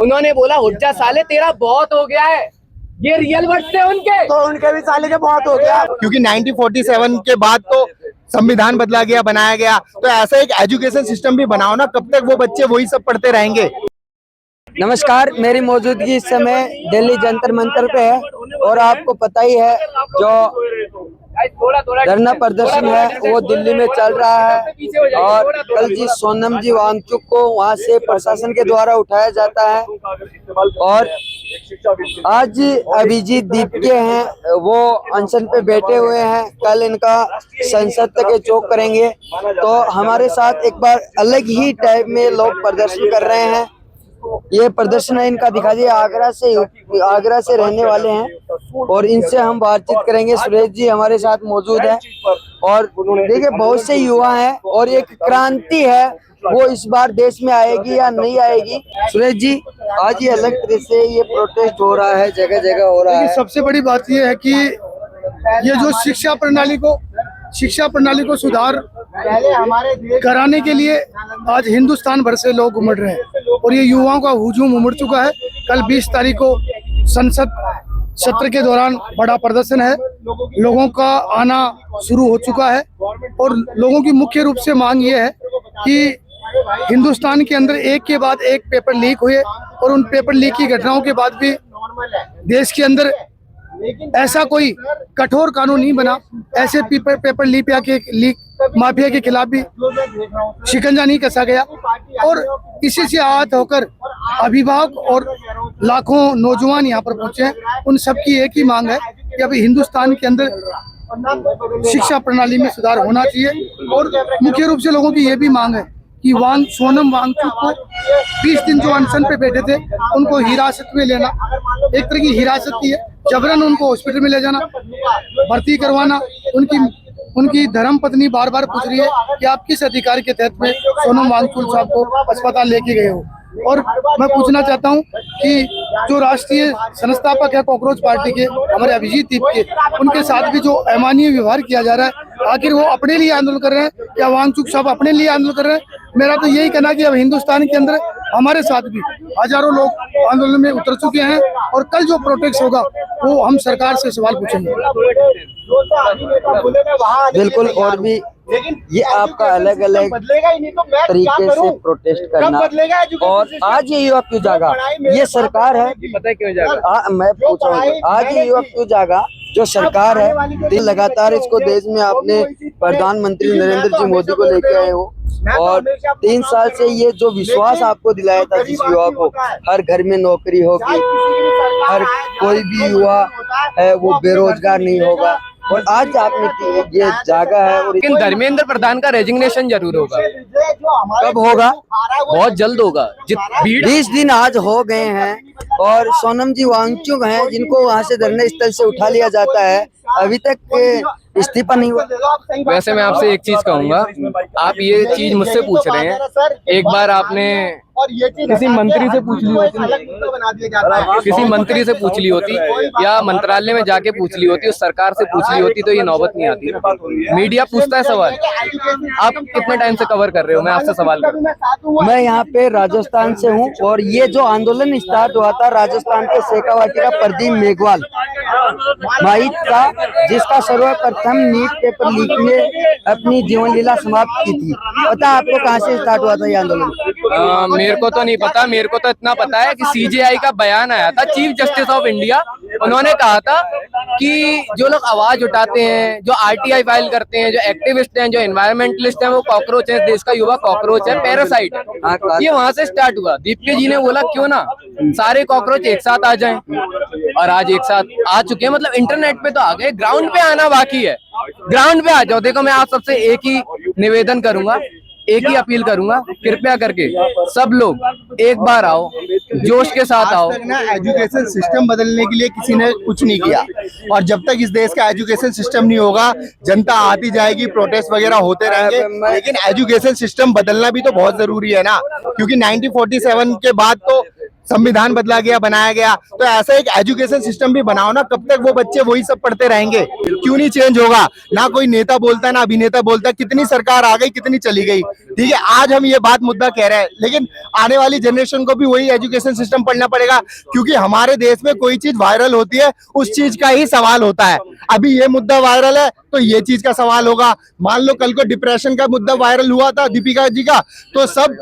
उन्होंने बोला हुज्जा साले तेरा बहुत हो गया है, ये रियल वर्ड थे उनके, तो उनके भी साले के बहुत हो गया। क्योंकि 1947 के बाद तो संविधान बदला गया, बनाया गया, तो ऐसा एक एजुकेशन सिस्टम भी बनाओ ना, कब तक वो बच्चे वही सब पढ़ते रहेंगे। नमस्कार, मेरी मौजूदगी इस समय दिल्ली जंतर मंतर पे है और आपको पता ही है जो धरना प्रदर्शन है वो दिल्ली में चल रहा है और कल जी सोनम जी वांगचुक को वहां से प्रशासन के द्वारा उठाया जाता है और आज अभिजीत दीपके हैं वो अनशन पे बैठे हुए हैं। कल इनका संसद तक के चौक करेंगे, तो हमारे साथ एक बार अलग ही टाइप में लोग प्रदर्शन कर रहे हैं। ये प्रदर्शन है इनका, दिखा दिए आगरा से रहने वाले हैं और इनसे हम बातचीत करेंगे। सुरेश जी हमारे साथ मौजूद है और देखिए बहुत से युवा हैं और एक क्रांति है वो इस बार देश में आएगी या नहीं आएगी। सुरेश जी, आज ये अलग तरह से ये प्रोटेस्ट हो रहा है, जगह जगह हो रहा है। सबसे बड़ी बात ये है कि ये जो शिक्षा प्रणाली को सुधार कराने के लिए आज हिंदुस्तान भर से लोग उमड़ रहे हैं और ये युवाओं का हुजूम उमड़ चुका है। कल 20 तारीख को संसद सत्र के दौरान बड़ा प्रदर्शन है, लोगों का आना शुरू हो चुका है और लोगों की मुख्य रूप से मांग ये है कि हिंदुस्तान के अंदर एक के बाद एक पेपर लीक हुए और उन पेपर लीक की घटनाओं के बाद भी देश के अंदर ऐसा कोई कठोर कानून नहीं बना, ऐसे पेपर लीक माफिया के खिलाफ भी शिकंजा नहीं कसा गया और इसी से आहत होकर अभिभावक और लाखों नौजवान यहाँ पर पहुंचे हैं। उन सबकी एक ही मांग है कि अभी हिंदुस्तान के अंदर शिक्षा प्रणाली में सुधार होना चाहिए और मुख्य रूप से लोगों की ये भी मांग है कि सोनम वांगचुक को 20 दिन जो अनशन पे बैठे थे उनको हिरासत में लेना, एक तरह की हिरासत की है, जबरन उनको हॉस्पिटल में ले जाना, भर्ती करवाना। उनकी धर्म पत्नी बार बार पूछ रही है कि आप किस अधिकार के तहत में सोनम वांगचुक साहब को अस्पताल लेके गए हो। और मैं पूछना चाहता हूं कि जो राष्ट्रीय संस्थापक है कांग्रेस पार्टी के हमारे अभिजीत दीपके, उनके साथ भी जो अमानवीय व्यवहार किया जा रहा है, आखिर वो अपने लिए आंदोलन कर रहे हैं या वांगचुक साहब अपने लिए आंदोलन कर रहे हैं? मेरा तो यही कहना कि अब हिंदुस्तान के अंदर हमारे साथ भी हजारों लोग आंदोलन में उतर चुके हैं और कल जो प्रोटेस्ट होगा वो हम सरकार से सवाल पूछेंगे। बिल्कुल, और भी ये आपका अलग अलग तरीके से प्रोटेस्ट करना और आज ये युवक क्यों जागा, ये सरकार है, पता है क्यों जागा? मैं पूछ रहा हूँ आज ये युवक क्यों जागा? जो सरकार है लगातार इसको देश में आपने प्रधानमंत्री नरेंद्र जी मोदी को लेके आए हो और 3 साल से ये जो विश्वास आपको दिलाया था जिस युवा को हर घर में नौकरी होगी, हर कोई भी युवा है वो बेरोजगार नहीं होगा, और आज आपने ये जागा है। और लेकिन धर्मेंद्र प्रधान का रेजिग्नेशन जरूर होगा। कब होगा? बहुत जल्द होगा। 20 दिन आज हो गए हैं और सोनम जी वांगचुक हैं जिनको वहां से धरने स्थल से उठा लिया जाता है, अभी तक इस्तीफा नहीं हुआ। वैसे मैं आपसे एक चीज कहूंगा, आप ये चीज मुझसे पूछ रहे हैं, एक बार आपने किसी मंत्री से पूछ ली होती, या मंत्रालय में जाके पूछ ली होती, उस सरकार से पूछ ली होती, तो ये नौबत नहीं आती ना। मीडिया पूछता है सवाल, आप कितने टाइम से कवर कर रहे हो? मैं आपसे सवाल कर रहा हूँ। मैं यहाँ पे राजस्थान से हूँ और ये जो आंदोलन स्टार्ट हुआ था राजस्थान के शेखावाटी का प्रदीप मेघवाल माहित था, जिसका सर्वप्रथम नीट पेपर लीक में अपनी जीवन लीला समाप्त की थी। पता आपको कहाँ से स्टार्ट हुआ था ये आंदोलन? मेरे को तो नहीं पता, मेरे को तो इतना पता है कि सीजेआई का बयान आया था, चीफ जस्टिस ऑफ इंडिया, उन्होंने कहा था कि जो लोग आवाज उठाते हैं, जो आरटीआई फाइल करते हैं, जो एक्टिविस्ट हैं, जो एनवायरमेंटलिस्ट हैं, वो कॉकरोच है, देश का युवा कॉकरोच है, पैरासाइट है। ये वहां से स्टार्ट हुआ। दीपके जी ने बोला क्यों ना सारे कॉकरोच एक साथ आ जाएं, और आज एक साथ आ चुके हैं। मतलब इंटरनेट पे तो आ गए, ग्राउंड पे आना बाकी है। ग्राउंड पे आ जाओ। देखो, मैं आप सबसे एक ही निवेदन करूंगा, एक ही अपील करूंगा, कृपया करके सब लोग एक बार आओ, जोश के साथ आओ। एजुकेशन सिस्टम बदलने के लिए किसी ने कुछ नहीं किया और जब तक इस देश का एजुकेशन सिस्टम नहीं होगा, जनता आती जाएगी, प्रोटेस्ट वगैरह होते रहेंगे, लेकिन एजुकेशन सिस्टम बदलना भी तो बहुत जरूरी है ना। क्योंकि 1947 के बाद तो संविधान बदला गया, बनाया गया, तो ऐसा एक एजुकेशन सिस्टम भी बनाओ ना। कब तक वो बच्चे वही सब पढ़ते रहेंगे? क्यों नहीं चेंज होगा? ना कोई नेता बोलता, ना अभिनेता बोलता, कितनी सरकार आ गई, कितनी चली गई, ठीक है। आज हम ये बात मुद्दा कह रहे हैं, लेकिन आने वाली जनरेशन को भी वही एजुकेशन सिस्टम पढ़ना पड़ेगा, क्योंकि हमारे देश में कोई चीज वायरल होती है उस चीज का ही सवाल होता है। अभी ये मुद्दा वायरल है तो ये चीज का सवाल होगा। मान लो कल को डिप्रेशन का मुद्दा वायरल हुआ था दीपिका जी का, तो सब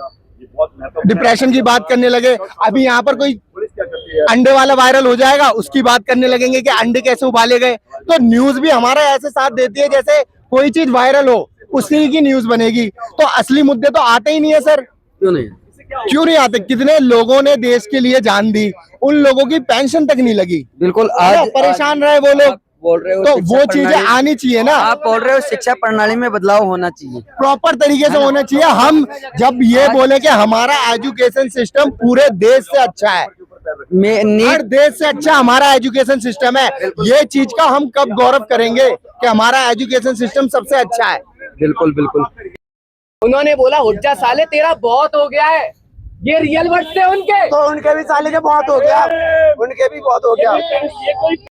डिप्रेशन की बात करने लगे। अभी यहाँ पर कोई अंडे वाला वायरल हो जाएगा, उसकी बात करने लगेंगे कि अंडे कैसे उबाले गए। तो न्यूज भी हमारा ऐसे साथ देती है जैसे कोई चीज वायरल हो उसी की न्यूज बनेगी। तो असली मुद्दे तो आते ही नहीं है सर। क्यों नहीं आते? कितने लोगों ने देश के लिए जान दी, उन लोगों की पेंशन तक नहीं लगी, बिल्कुल। आज आज परेशान रहे वो लोग। बोल रहे हो तो शिक्षा वो चीजें प्रणाली- आनी चाहिए ना, आप बोल रहे हो शिक्षा प्रणाली में बदलाव होना चाहिए। प्रॉपर तरीके से होना चाहिए। हम जब ये बोले कि हमारा एजुकेशन सिस्टम पूरे देश से अच्छा है, हर देश से अच्छा हमारा एजुकेशन सिस्टम है, ये चीज का हम कब गौरव करेंगे कि हमारा एजुकेशन सिस्टम सबसे अच्छा है? बिल्कुल बिल्कुल। उन्होंने बोला हुज्जा साले तेरा बहुत हो गया है, ये रियल वर्ड थे उनके। तो उनके भी साले के बहुत हो गया, उनके भी बहुत हो गया।